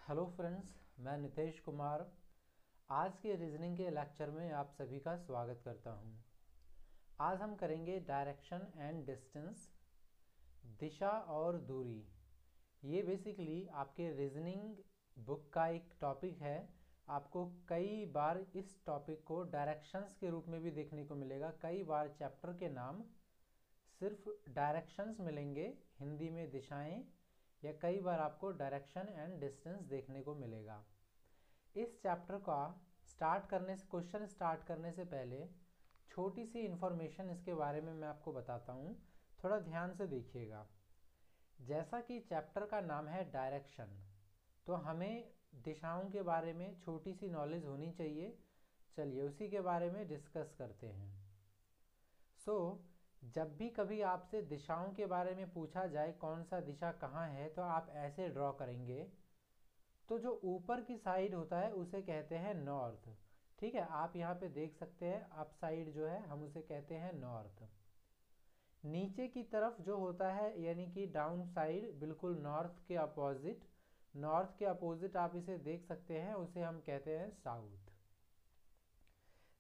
Hello friends, मैं नितेश कुमार आज के रीजनिंग के लेक्चर में आप सभी का स्वागत करता हूं। आज हम करेंगे डायरेक्शन एंड डिस्टेंस, दिशा और दूरी। ये बेसिकली आपके रीजनिंग बुक का एक टॉपिक है। आपको कई बार इस टॉपिक को डायरेक्शंस के रूप में भी देखने को मिलेगा। कई बार चैप्टर के नाम सिर्फ डायरेक्शंस मिलेंगे, हिंदी में दिशाएं, या कई बार आपको डायरेक्शन एंड डिस्टेंस देखने को मिलेगा। इस चैप्टर का क्वेश्चन स्टार्ट करने से पहले छोटी सी इन्फॉर्मेशन इसके बारे में मैं आपको बताता हूँ, थोड़ा ध्यान से देखिएगा। जैसा कि चैप्टर का नाम है डायरेक्शन, तो हमें दिशाओं के बारे में छोटी सी नॉलेज होनी चाहिए। चलिए उसी के बारे में डिस्कस करते हैं। जब भी कभी आपसे दिशाओं के बारे में पूछा जाए कौन सा दिशा कहाँ है, तो आप ऐसे ड्रॉ करेंगे। तो जो ऊपर की साइड होता है उसे कहते हैं नॉर्थ। ठीक है, आप यहाँ पे देख सकते हैं अप साइड जो है हम उसे कहते हैं नॉर्थ। नीचे की तरफ जो होता है यानी कि डाउन साइड, बिल्कुल नॉर्थ के अपोजिट आप इसे देख सकते हैं, उसे हम कहते हैं साउथ।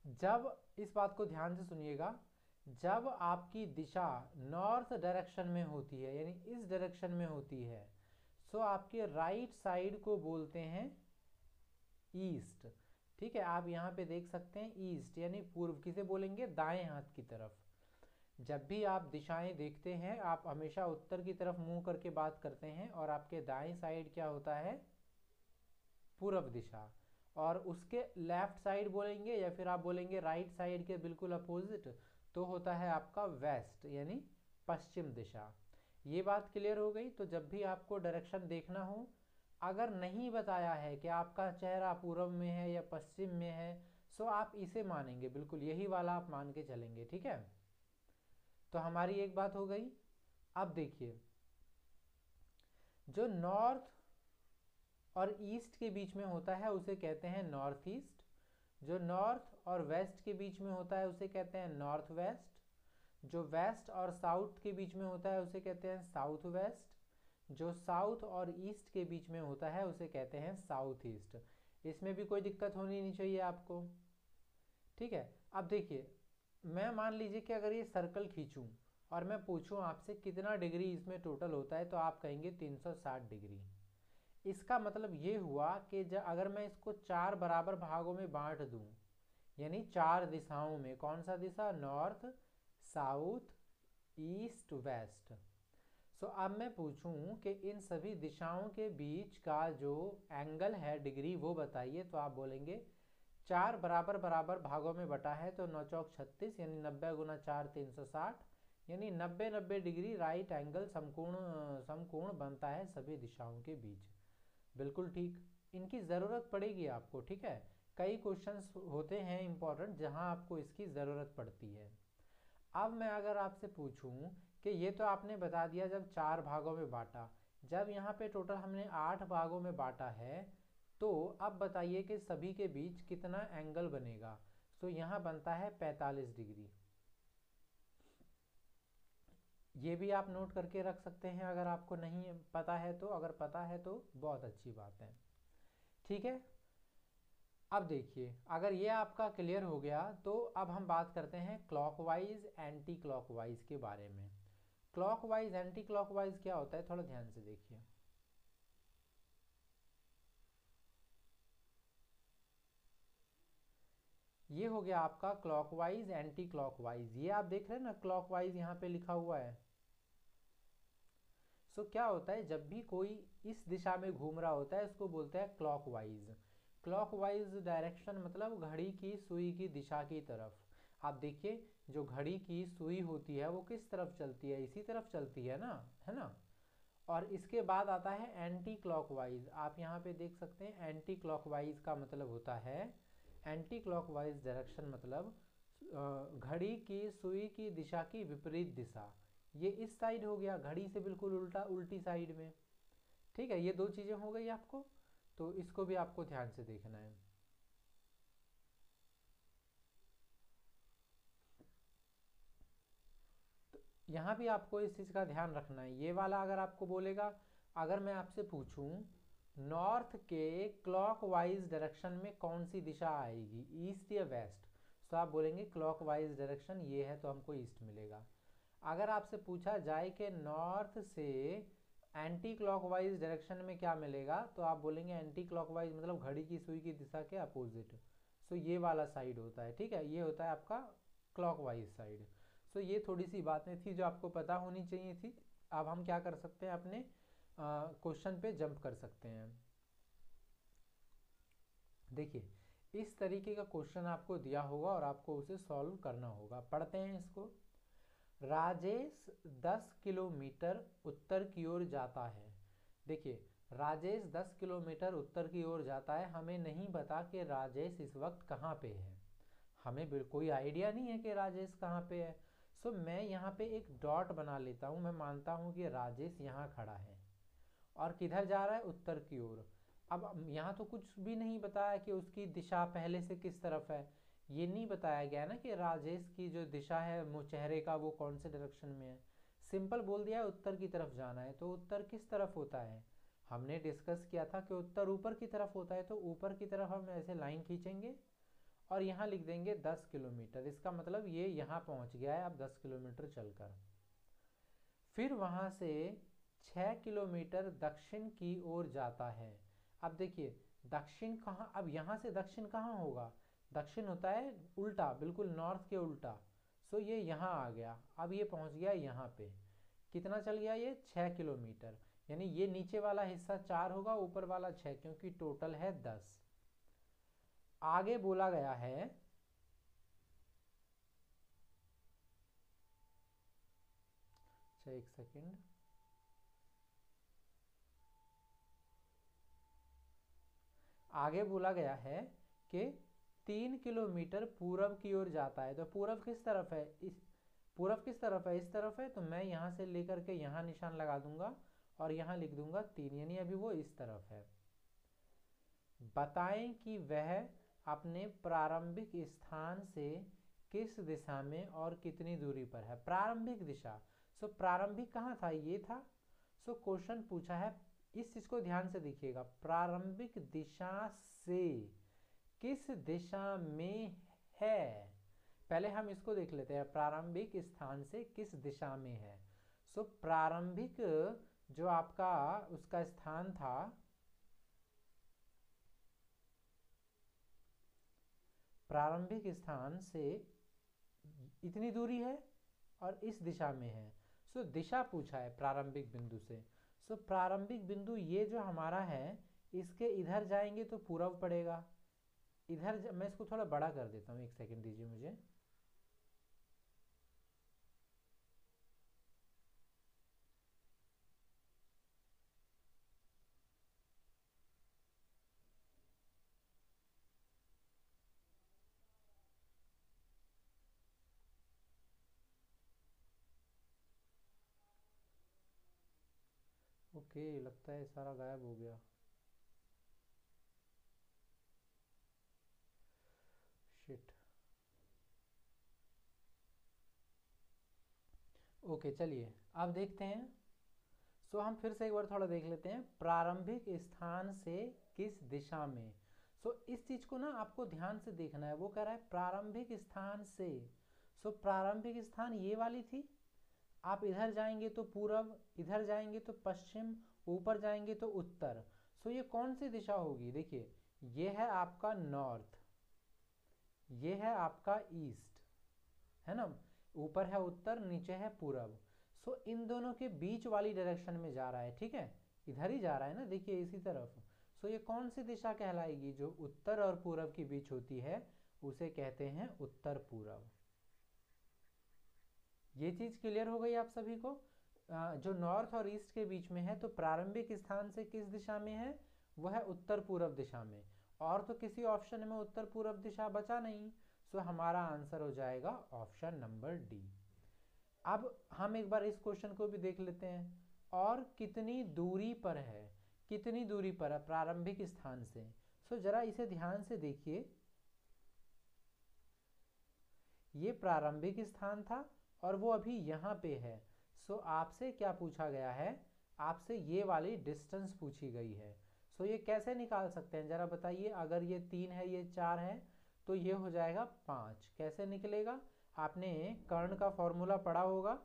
जब इस बात को ध्यान से सुनिएगा, जब आपकी दिशा नॉर्थ डायरेक्शन में होती है यानी इस डायरेक्शन में होती है, सो आपके राइट साइड को बोलते हैं ईस्ट। ठीक है, आप यहाँ पे देख सकते हैं ईस्ट यानी पूर्व। किसे बोलेंगे? दाएं हाथ की तरफ। जब भी आप दिशाएं देखते हैं आप हमेशा उत्तर की तरफ मुंह करके बात करते हैं, और आपके दाएं साइड क्या होता है? पूर्व दिशा। और उसके लेफ्ट साइड बोलेंगे या फिर आप बोलेंगे राइट साइड के बिल्कुल अपोजिट, तो होता है आपका वेस्ट यानी पश्चिम दिशा। ये बात क्लियर हो गई। तो जब भी आपको डायरेक्शन देखना हो, अगर नहीं बताया है कि आपका चेहरा पूर्व में है या पश्चिम में है, सो आप इसे मानेंगे, बिल्कुल यही वाला आप मान के चलेंगे। ठीक है, तो हमारी एक बात हो गई। अब देखिए, जो नॉर्थ और ईस्ट के बीच में होता है उसे कहते हैं नॉर्थ ईस्ट। जो नॉर्थ और वेस्ट के बीच में होता है उसे कहते हैं नॉर्थ वेस्ट। जो वेस्ट और साउथ के बीच में होता है उसे कहते हैं साउथ वेस्ट। जो साउथ और ईस्ट के बीच में होता है उसे कहते हैं साउथ ईस्ट। इसमें भी कोई दिक्कत होनी नहीं चाहिए आपको। ठीक है, अब देखिए, मैं मान लीजिए कि अगर ये सर्कल खींचूं और मैं पूछूं आपसे कितना डिग्री इसमें टोटल होता है, तो आप कहेंगे 360 डिग्री। इसका मतलब ये हुआ कि अगर मैं इसको 4 बराबर भागों में बांट दूं, यानी 4 दिशाओं में, कौन सा दिशा? North, south, east, west. अब मैं पूछूं कि इन सभी दिशाओं के बीच का जो एंगल है, डिग्री, वो बताइए, तो आप बोलेंगे 4 बराबर बराबर भागों में बटा है तो 9 चौक 36 यानी 90 गुना 4 360, यानी 90 डिग्री राइट एंगल समकोण बनता है सभी दिशाओं के बीच। बिल्कुल ठीक, इनकी ज़रूरत पड़ेगी आपको। ठीक है, कई क्वेश्चंस होते हैं इंपॉर्टेंट जहां आपको इसकी ज़रूरत पड़ती है। अब मैं अगर आपसे पूछूं कि ये तो आपने बता दिया जब 4 भागों में बांटा, जब यहाँ पे टोटल हमने 8 भागों में बांटा है, तो अब बताइए कि सभी के बीच कितना एंगल बनेगा। यहाँ बनता है 45 डिग्री। ये भी आप नोट करके रख सकते हैं अगर आपको नहीं पता है तो। अगर पता है तो बहुत अच्छी बात है। ठीक है, अब देखिए, अगर ये आपका क्लियर हो गया तो अब हम बात करते हैं क्लॉकवाइज एंटी क्लॉकवाइज के बारे में। क्लॉकवाइज एंटी क्लॉकवाइज क्या होता है, थोड़ा ध्यान से देखिए। ये हो गया आपका क्लॉकवाइज एंटी क्लॉकवाइज। ये आप देख रहे हैं ना, क्लॉकवाइज यहाँ पे लिखा हुआ है। क्या होता है, जब भी कोई इस दिशा में घूम रहा होता है इसको बोलते हैं क्लॉकवाइज। क्लॉकवाइज डायरेक्शन मतलब घड़ी की सुई की दिशा की तरफ। आप देखिए, जो घड़ी की सुई होती है वो किस तरफ चलती है? इसी तरफ चलती है ना, है ना। और इसके बाद आता है एंटी क्लॉकवाइज। आप यहाँ पे देख सकते हैं एंटी क्लॉकवाइज का मतलब होता है, एंटी क्लॉकवाइज डायरेक्शन मतलब घड़ी की सुई की दिशा की विपरीत दिशा। ये इस साइड हो गया, घड़ी से बिल्कुल उल्टा, उल्टी साइड में। ठीक है, ये दो चीजें हो गई आपको, तो इसको भी आपको ध्यान से देखना है। तो यहाँ भी आपको इस चीज का ध्यान रखना है। ये वाला अगर आपको बोलेगा, अगर मैं आपसे पूछूं नॉर्थ के क्लॉकवाइज डायरेक्शन में कौन सी दिशा आएगी, ईस्ट या वेस्ट? तो आप बोलेंगे क्लॉकवाइज डायरेक्शन ये है तो हमको ईस्ट मिलेगा। अगर आपसे पूछा जाए कि नॉर्थ से एंटी क्लॉकवाइज डायरेक्शन में क्या मिलेगा, तो आप बोलेंगे एंटी क्लॉकवाइज मतलब घड़ी की सुई की दिशा के अपोजिट। सो ये वाला साइड होता है, ठीक है, ये होता है आपका क्लॉकवाइज साइड। सो ये थोड़ी सी बातें थी जो आपको पता होनी चाहिए थी। अब हम क्या कर सकते हैं, अपने क्वेश्चन पे जंप कर सकते हैं। देखिए इस तरीके का क्वेश्चन आपको दिया होगा और आपको उसे सॉल्व करना होगा। पढ़ते हैं इसको। राजेश 10 किलोमीटर उत्तर की ओर जाता है। देखिए राजेश 10 किलोमीटर उत्तर की ओर जाता है, हमें नहीं पता कि राजेश इस वक्त कहाँ पे है, हमें बिल्कुल कोई आइडिया नहीं है कि राजेश कहाँ पे है। सो मैं यहाँ पे एक डॉट बना लेता हूँ, मैं मानता हूँ कि राजेश यहाँ खड़ा है और किधर जा रहा है, उत्तर की ओर। अब यहाँ तो कुछ भी नहीं बताया कि उसकी दिशा पहले से किस तरफ है, ये नहीं बताया गया ना कि राजेश की जो दिशा है वो चेहरे का वो कौन से डायरेक्शन में है। सिंपल बोल दिया है उत्तर की तरफ जाना है, तो उत्तर किस तरफ होता है, हमने डिस्कस किया था कि उत्तर ऊपर की तरफ होता है, तो ऊपर की तरफ हम ऐसे लाइन खींचेंगे और यहाँ लिख देंगे 10 किलोमीटर। इसका मतलब ये यहाँ पहुँच गया है अब 10 किलोमीटर चलकर। फिर वहाँ से 6 किलोमीटर दक्षिण की ओर जाता है। अब देखिए दक्षिण कहाँ, अब यहाँ से दक्षिण कहाँ होगा, दक्षिण होता है उल्टा, बिल्कुल नॉर्थ के उल्टा। सो ये यहाँ आ गया, अब ये पहुँच गया यहाँ पे। कितना चल गया ये, 6 किलोमीटर, यानी ये नीचे वाला हिस्सा 4 होगा, ऊपर वाला 6, क्योंकि टोटल है 10। आगे बोला गया है एक सेकेंड, आगे बोला गया है कि 3 किलोमीटर पूरब की ओर जाता है। तो पूरब किस तरफ है, इस पूरब किस तरफ है, इस तरफ है, तो मैं यहाँ से लेकर के यहाँ निशान लगा दूंगा और यहाँ लिख दूंगा 3, यानी अभी वो इस तरफ है। बताएं कि वह अपने प्रारंभिक स्थान से किस दिशा में और कितनी दूरी पर है। प्रारंभिक दिशा, सो प्रारंभिक कहाँ था, ये था। सो क्वेश्चन पूछा है, इस चीज को ध्यान से देखिएगा, प्रारंभिक दिशा से किस दिशा में है। पहले हम इसको देख लेते हैं, प्रारंभिक स्थान से किस दिशा में है। सो प्रारंभिक जो आपका उसका स्थान था, प्रारंभिक स्थान से इतनी दूरी है और इस दिशा में है। सो दिशा पूछा है प्रारंभिक बिंदु से। सो प्रारंभिक बिंदु ये जो हमारा है, इसके इधर जाएंगे तो पूरब पड़ेगा, इधर मैं इसको थोड़ा बड़ा कर देता हूँ, एक सेकंड दीजिए मुझे। ओके, लगता है सारा गायब हो गया। शिट। ओके चलिए अब देखते हैं। सो हम फिर से एक बार थोड़ा देख लेते हैं, प्रारंभिक स्थान से किस दिशा में। सो इस चीज को ना आपको ध्यान से देखना है, वो कह रहा है प्रारंभिक स्थान से। सो प्रारंभिक स्थान ये वाली थी, आप इधर जाएंगे तो पूरब, इधर जाएंगे तो पश्चिम, ऊपर जाएंगे तो उत्तर। सो ये कौन सी दिशा होगी, देखिए ये है आपका नॉर्थ, ये है आपका ईस्ट, है ना, ऊपर है उत्तर, नीचे है पूरब। सो इन दोनों के बीच वाली डायरेक्शन में जा रहा है, ठीक है, इधर ही जा रहा है ना, देखिए इसी तरफ। सो ये कौन सी दिशा कहलाएगी, जो उत्तर और पूरब के बीच होती है उसे कहते हैं उत्तर पूरब। ये चीज क्लियर हो गई आप सभी को। जो नॉर्थ और ईस्ट के बीच में है, तो प्रारंभिक स्थान से किस दिशा में है, वह है उत्तर पूरब दिशा में। और तो किसी ऑप्शन में उत्तर पूरब दिशा बचा नहीं, सो हमारा आंसर हो जाएगा ऑप्शन नंबर डी। अब हम एक बार इस क्वेश्चन को भी देख लेते हैं, और कितनी दूरी पर है, कितनी दूरी पर है प्रारंभिक स्थान से। सो जरा इसे ध्यान से देखिए, ये प्रारंभिक स्थान था और वो अभी यहाँ पे है। सो आपसे क्या पूछा गया है, आपसे ये वाली डिस्टेंस पूछी गई है। सो ये कैसे निकाल सकते हैं जरा बताइए। अगर ये 3 है ये 4 है तो ये हो जाएगा 5। कैसे निकलेगा? आपने कर्ण का फॉर्मूला पढ़ा होगा,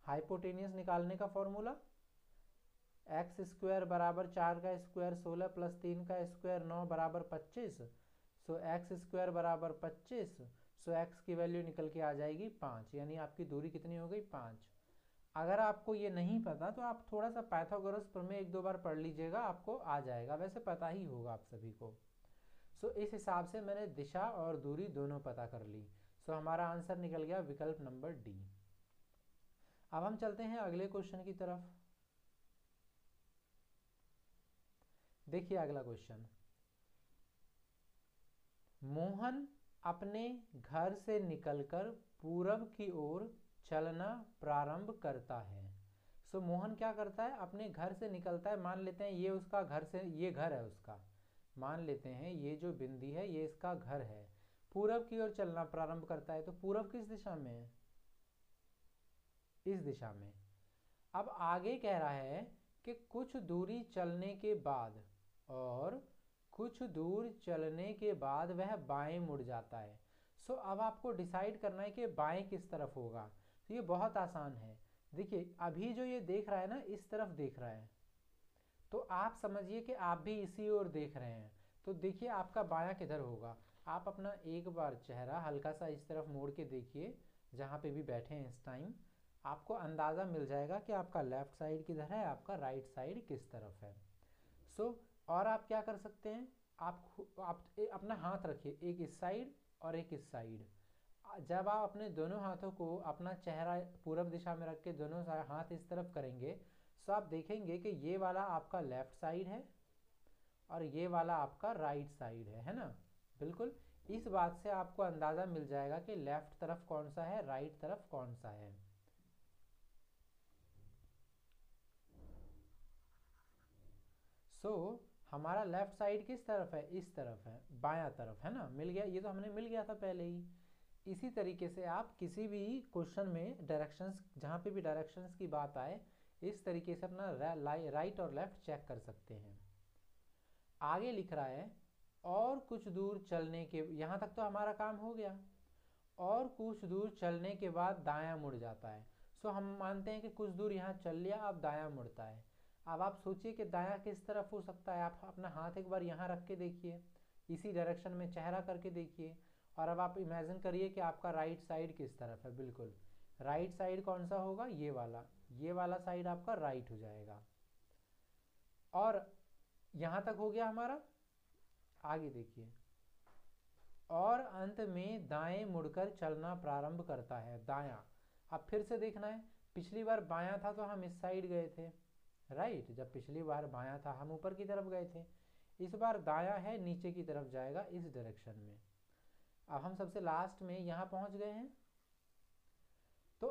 हाइपोटेनियस निकालने का फॉर्मूला, एक्स स्क्वायर बराबर 4 का स्क्वायर 16 प्लस 3 का स्क्वायर 9 बराबर 25। सो एक्स स्क्वायर बराबर 25। सो एक्स की वैल्यू निकल के आ जाएगी 5, यानी आपकी दूरी कितनी हो गई 5। अगर आपको ये नहीं पता तो आप थोड़ा सा पाइथागोरस प्रमेय 1-2 बार पढ़ लीजिएगा, आपको आ जाएगा, वैसे पता ही होगा आप सभी को। सो इस हिसाब से मैंने दिशा और दूरी दोनों पता कर ली। सो हमारा आंसर निकल गया विकल्प नंबर डी। अब हम चलते हैं अगले क्वेश्चन की तरफ। देखिए अगला क्वेश्चन, मोहन अपने घर से निकलकर पूरब की ओर चलना प्रारंभ करता है। सो मोहन क्या करता है, अपने घर से निकलता है। मान लेते हैं ये उसका घर से, ये घर है उसका, मान लेते हैं ये जो बिंदी है ये इसका घर है। पूरब की ओर चलना प्रारंभ करता है, तो पूरब किस दिशा में है? इस दिशा में। अब आगे कह रहा है कि कुछ दूरी चलने के बाद, और कुछ दूर चलने के बाद वह बाएं मुड़ जाता है। सो अब आपको डिसाइड करना है कि बाएं किस तरफ होगा। तो ये बहुत आसान है। देखिए अभी जो ये देख रहा है ना, इस तरफ देख रहा है, तो आप समझिए कि आप भी इसी ओर देख रहे हैं। तो देखिए आपका बायां किधर होगा। आप अपना एक बार चेहरा हल्का सा इस तरफ मोड़ के देखिए, जहाँ पे भी बैठे हैं इस टाइम, आपको अंदाज़ा मिल जाएगा कि आपका लेफ्ट साइड किधर है, आपका राइट साइड किस तरफ है। सो और आप क्या कर सकते हैं, आप अपना हाथ रखिए, एक इस साइड और एक इस साइड। जब आप अपने दोनों हाथों को अपना चेहरा पूरब दिशा में रख के दोनों हाथ इस तरफ करेंगे, तो आप देखेंगे कि ये वाला आपका लेफ्ट साइड है और ये वाला आपका राइट साइड है ना। बिल्कुल इस बात से आपको अंदाज़ा मिल जाएगा कि लेफ्ट तरफ कौन सा है, राइट तरफ कौन सा है। हमारा लेफ्ट साइड किस तरफ है, इस तरफ है, बायां तरफ है ना। मिल गया, ये तो हमने मिल गया था पहले ही। इसी तरीके से आप किसी भी क्वेश्चन में डायरेक्शंस, जहाँ पे भी डायरेक्शंस की बात आए, इस तरीके से अपना राइट और लेफ्ट चेक कर सकते हैं। आगे लिख रहा है और कुछ दूर चलने के, यहाँ तक तो हमारा काम हो गया। और कुछ दूर चलने के बाद दायां मुड़ जाता है। हम मानते हैं कि कुछ दूर यहाँ चल लिया, अब दायां मुड़ता है। अब आप सोचिए कि दायां किस तरफ हो सकता है। आप अपना हाथ एक बार यहाँ रख के देखिए, इसी डायरेक्शन में चेहरा करके देखिए, और अब आप इमेजिन करिए कि आपका राइट साइड किस तरफ है। बिल्कुल राइट साइड कौन सा होगा, ये वाला साइड आपका राइट हो जाएगा। और यहाँ तक हो गया हमारा। आगे देखिए, और अंत में दाएं मुड़कर चलना प्रारंभ करता है, दायां। अब फिर से देखना है, पिछली बार बायां था तो हम इस साइड गए थे, राइट। जब पिछली बार बायां था हम ऊपर की तरफ गए थे, इस बार दायां है, नीचे की तरफ जाएगा इस डायरेक्शन में। अब हम सबसे लास्ट में यहाँ पहुँच गए हैं। तो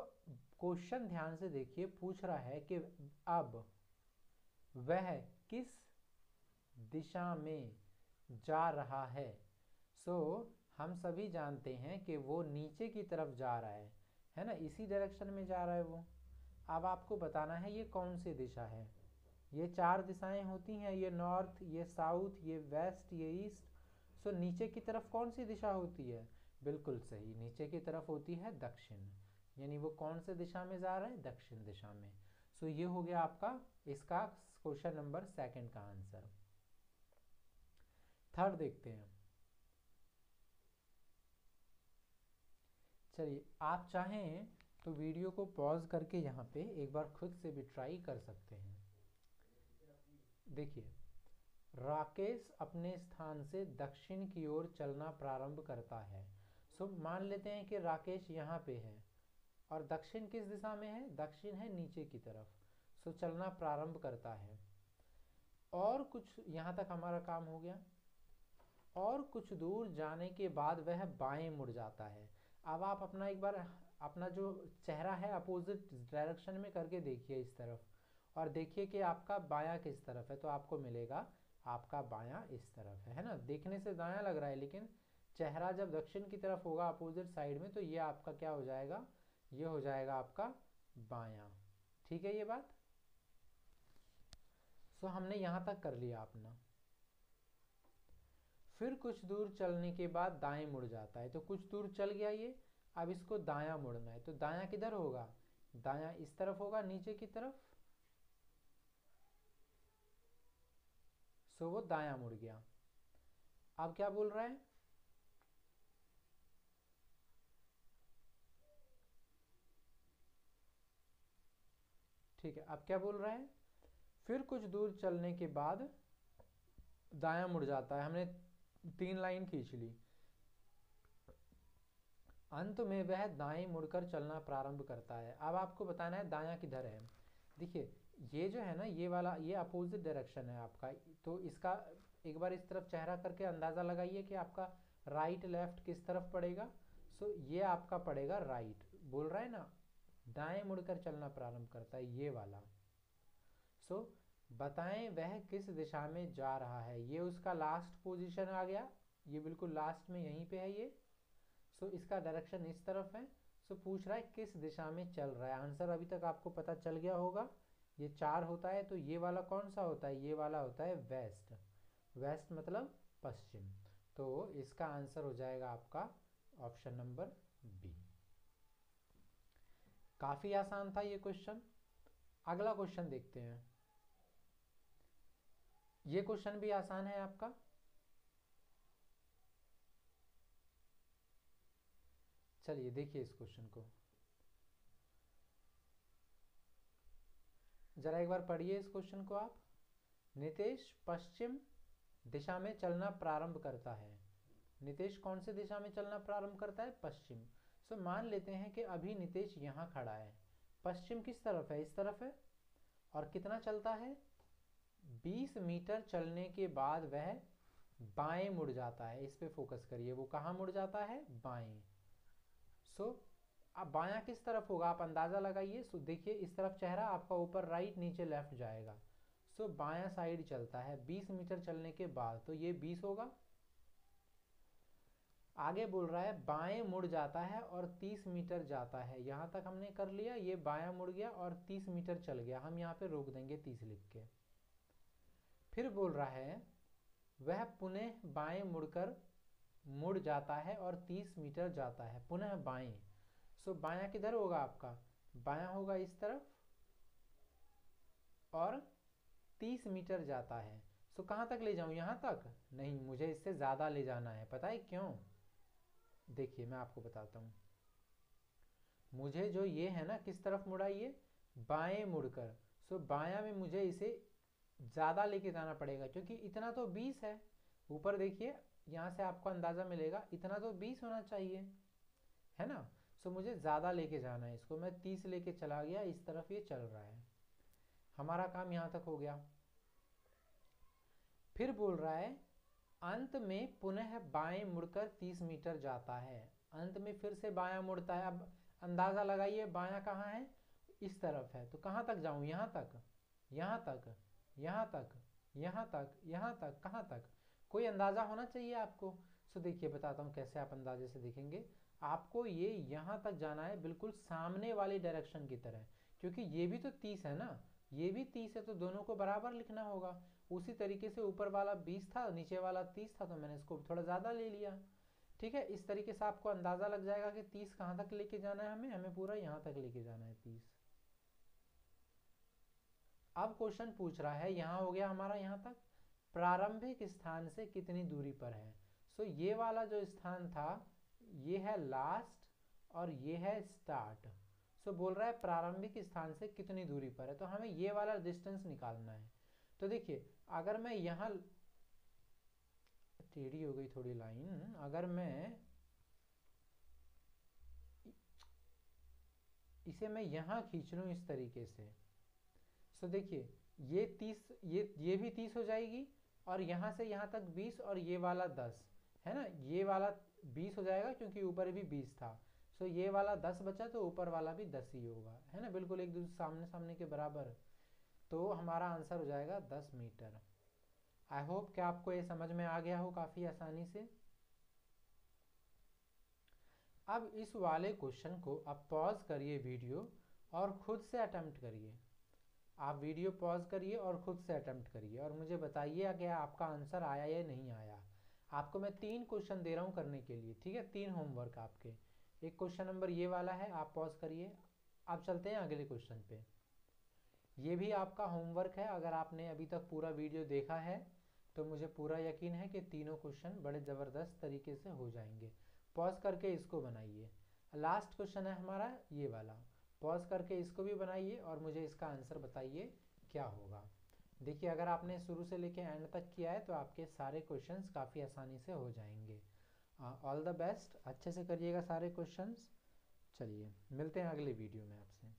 क्वेश्चन ध्यान से देखिए, पूछ रहा है कि अब वह किस दिशा में जा रहा है। हम सभी जानते हैं कि वो नीचे की तरफ जा रहा है ना, इसी डायरेक्शन में जा रहा है वो। अब आपको बताना है ये कौन सी दिशा है। ये 4 दिशाएं होती हैं, ये नॉर्थ, ये साउथ, ये वेस्ट, ये ईस्ट। नीचे की तरफ कौन सी दिशा होती है? बिल्कुल सही, नीचे की तरफ होती है दक्षिण। यानी वो कौन से दिशा में जा रहा है, दक्षिण दिशा में। ये हो गया आपका इसका क्वेश्चन नंबर 2 का आंसर। थर्ड देखते हैं। चलिए आप चाहें तो वीडियो को पॉज करके यहाँ पे एक बार खुद से भी ट्राई कर सकते हैं। देखिए, राकेश अपने स्थान से दक्षिण की ओर चलना प्रारंभ करता है। मान लेते हैं कि राकेश यहाँ पे है और दक्षिण किस दिशा में है, दक्षिण है नीचे की तरफ। चलना प्रारंभ करता है, और कुछ यहाँ तक हमारा काम हो गया। और कुछ दूर जाने के बाद वह बाएं मुड़ जाता है। अब आप अपना एक बार अपना जो चेहरा है अपोजिट डायरेक्शन में करके देखिए इस तरफ, और देखिए कि आपका बायां किस तरफ है। तो आपको मिलेगा आपका बायां इस तरफ है ना। देखने से दायां लग रहा है, लेकिन चेहरा जब दक्षिण की तरफ होगा अपोजिट साइड में, तो ये आपका क्या हो जाएगा, ये हो जाएगा आपका बायां। ठीक है ये बात। हमने यहाँ तक कर लिया अपना। फिर कुछ दूर चलने के बाद दाएं मुड़ जाता है। तो कुछ दूर चल गया ये, अब इसको दायां मुड़ना है। तो दायां किधर होगा? दायां इस तरफ होगा, नीचे की तरफ। सो वो दायां मुड़ गया। अब क्या बोल रहा है? ठीक है, अब क्या बोल रहा है? फिर कुछ दूर चलने के बाद दायां मुड़ जाता है। हमने 3 लाइन खींच ली। अंत में वह दाएं मुड़कर चलना प्रारंभ करता है। अब आपको बताना है दायां किधर है। देखिए ये जो है ना, ये वाला, ये अपोजिट डायरेक्शन है आपका। तो इसका एक बार इस तरफ चेहरा करके अंदाज़ा लगाइए कि आपका राइट लेफ्ट किस तरफ पड़ेगा। सो ये आपका पड़ेगा राइट। बोल रहा है ना दाएं मुड़कर चलना प्रारंभ करता है, ये वाला। सो बताएं वह किस दिशा में जा रहा है। ये उसका लास्ट पोजीशन आ गया, ये बिल्कुल लास्ट में यहीं पे है ये। सो इसका डायरेक्शन इस तरफ है। सो पूछ रहा है किस दिशा में चल रहा है। आंसर अभी तक आपको पता चल गया होगा। ये 4 होता है, तो ये वाला कौन सा होता है? ये वाला होता है वेस्ट। वेस्ट मतलब पश्चिम। तो इसका आंसर हो जाएगा आपका ऑप्शन नंबर बी। काफी आसान था ये क्वेश्चन। अगला क्वेश्चन देखते हैं। ये क्वेश्चन भी आसान है आपका। चलिए देखिए इस क्वेश्चन को जरा एक बार पढ़िए इस क्वेश्चन को आप। नितेश पश्चिम दिशा में चलना प्रारंभ करता है। नितेश कौन से दिशा में चलना प्रारंभ करता है? पश्चिम। सो मान लेते हैं कि अभी नितेश यहाँ खड़ा है। पश्चिम किस तरफ है? इस तरफ है। और कितना चलता है? 20 मीटर चलने के बाद वह बाएं मुड़ जाता है। इस पे फोकस करिए, वो कहाँ मुड़ जाता है? बाएं। सो अब बायां किस तरफ होगा आप अंदाजा लगाइए। सो देखिए इस तरफ चेहरा आपका, ऊपर राइट नीचे लेफ्ट जाएगा। सो बायां साइड चलता है 20 मीटर चलने के बाद, तो ये 20 होगा। आगे बोल रहा है बाएं मुड़ जाता है और 30 मीटर जाता है। यहां तक हमने कर लिया, ये बायां मुड़ गया और 30 मीटर चल गया। हम यहाँ पे रोक देंगे 30 लिख के। फिर बोल रहा है वह पुनः बाएं मुड़कर मुड़ जाता है और 30 मीटर जाता है, पुनः बाएं। सो बायां किधर होगा आपका? बायां होगा इस तरफ और 30 मीटर जाता है। सो कहाँ तक ले जाऊं? यहाँ तक नहीं, मुझे इससे ज़्यादा ले जाना है। पता है क्यों? देखिए मैं आपको बताता हूँ। मुझे जो ये है ना, किस तरफ मुड़ा ये? बाएं मुड़कर। सो बायां में मुझे इसे ज़्यादा लेके जाना पड़ेगा, क्योंकि इतना तो 20 है। ऊपर देखिए, यहाँ से आपको अंदाज़ा मिलेगा इतना तो 20 होना चाहिए, है ना। सो मुझे ज़्यादा लेके जाना है इसको। मैं 30 लेके चला गया, इस तरफ ये चल रहा है। हमारा काम यहाँ तक हो गया। फिर बोल रहा है अंत में पुनः बाएं मुड़कर 30 मीटर जाता है। अंत में फिर से बायां मुड़ता है। अब अंदाज़ा लगाइए बायां कहाँ है? इस तरफ है। तो कहाँ तक जाऊं? यहाँ तक, यहाँ तक, यहाँ तक, यहाँ तक, यहाँ तक, कहाँ तक? कोई अंदाज़ा होना चाहिए आपको। सो देखिए बताता हूँ कैसे आप अंदाजे से देखेंगे। आपको ये यहाँ तक जाना है, बिल्कुल सामने वाली डायरेक्शन की तरह, क्योंकि ये भी तो 30 है ना, ये भी 30 है, तो दोनों को बराबर लिखना होगा। उसी तरीके से ऊपर वाला 20 था, नीचे वाला 30 था, तो मैंने इसको थोड़ा ज़्यादा ले लिया। ठीक है, इस तरीके से आपको अंदाज़ा लग जाएगा कि 30 कहाँ तक लेके जाना है। हमें पूरा यहाँ तक लेके जाना है 30। अब क्वेश्चन पूछ रहा है, यहाँ हो गया हमारा यहाँ तक, प्रारंभिक स्थान से कितनी दूरी पर है। सो ये वाला जो स्थान था ये है लास्ट और ये है स्टार्ट। सो बोल रहा है प्रारंभिक स्थान से कितनी दूरी पर है, तो हमें ये वाला डिस्टेंस निकालना है। तो देखिए अगर मैं यहाँ, टेढ़ी हो गई थोड़ी लाइन, अगर मैं इसे मैं यहाँ खींच लूँ इस तरीके से, सो देखिए ये 30, ये भी 30 हो जाएगी, और यहाँ से यहाँ तक 20, और ये वाला 10 है ना, ये वाला 20 हो जाएगा क्योंकि ऊपर भी 20 था। सो ये वाला 10 बचा, तो ऊपर वाला भी 10 ही होगा, है ना, बिल्कुल एक दूसरे सामने सामने के बराबर। तो हमारा आंसर हो जाएगा 10 मीटर। आई होप कि आपको ये समझ में आ गया हो काफ़ी आसानी से। अब इस वाले क्वेश्चन को आप पॉज करिए वीडियो और खुद से अटेम्प्ट करिए। आप वीडियो पॉज करिए और खुद से अटेम्प्ट करिए और मुझे बताइए कि आपका आंसर आया या नहीं आया। आपको मैं 3 क्वेश्चन दे रहा हूँ करने के लिए, ठीक है, 3 होमवर्क आपके। एक क्वेश्चन नंबर ये वाला है, आप पॉज करिए। अब चलते हैं अगले क्वेश्चन पे। ये भी आपका होमवर्क है। अगर आपने अभी तक पूरा वीडियो देखा है तो मुझे पूरा यकीन है कि तीनों क्वेश्चन बड़े ज़बरदस्त तरीके से हो जाएंगे। पॉज करके इसको बनाइए। लास्ट क्वेश्चन है हमारा ये वाला, पॉज करके इसको भी बनाइए और मुझे इसका आंसर बताइए क्या होगा। देखिए, अगर आपने शुरू से लेके एंड तक किया है तो आपके सारे क्वेश्चंस काफ़ी आसानी से हो जाएंगे। ऑल द बेस्ट, अच्छे से करिएगा सारे क्वेश्चंस। चलिए मिलते हैं अगले वीडियो में आपसे।